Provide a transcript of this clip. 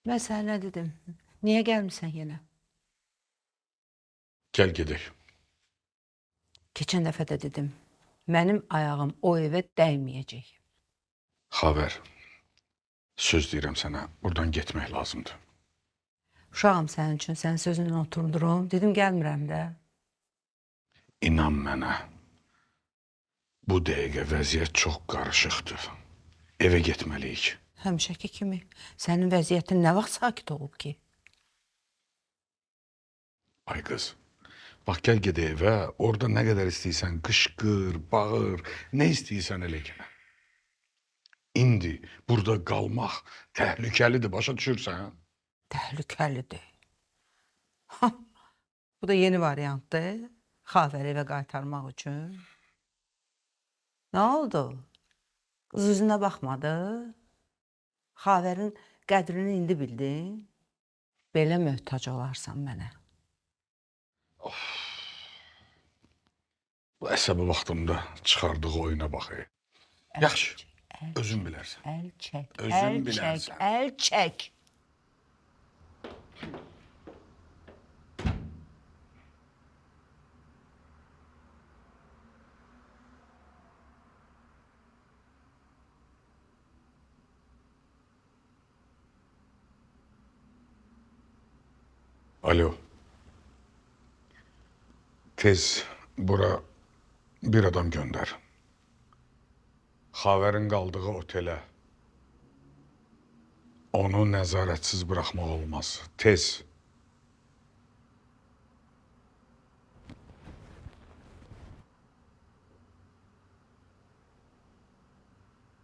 Mən sənə nə dedim? Niyə gəlmirsən yenə? Gəl gedək. Keçən dəfə də dedim. Mənim ayağım o evə dəyməyəcək. Xavər, söz deyirəm sənə, buradan getmək lazımdır. Uşağım sənin üçün, sənin sözünlə oturdurum. Dedim, gəlmirəm də. İnan mənə, bu dəqiqə vəziyyət çox qarışıqdır. Evə getməliyik. Həmişəki kimi. Sənin vəziyyətin nə vaxt sakit olub ki? Ay qız, bax gəl gedək evə, orada nə qədər istəyirsən qışqır, bağır, nə istəyirsən elə gələ. İndi burada qalmaq təhlükəlidir, başa düşürsən? Təhlükəlidir. Ha, bu da yeni variantdır. Xavəri evə qaytarmaq üçün. Nə oldu? Qız üzünə baxmadı. Xavərin qədrini indi bildin. Belə möhtac olarsan mənə. Bu əsəbi vaxtımda çıxardığı oyuna bax. Yaxşı, özün bilərsən. Əl çək, Özün əl çək, bilərsən. əl çək. Alo. Tez bura bir adam göndər. Xavərin qaldığı otelə. Onu nəzarətsiz buraxmaq olmaz. Tez.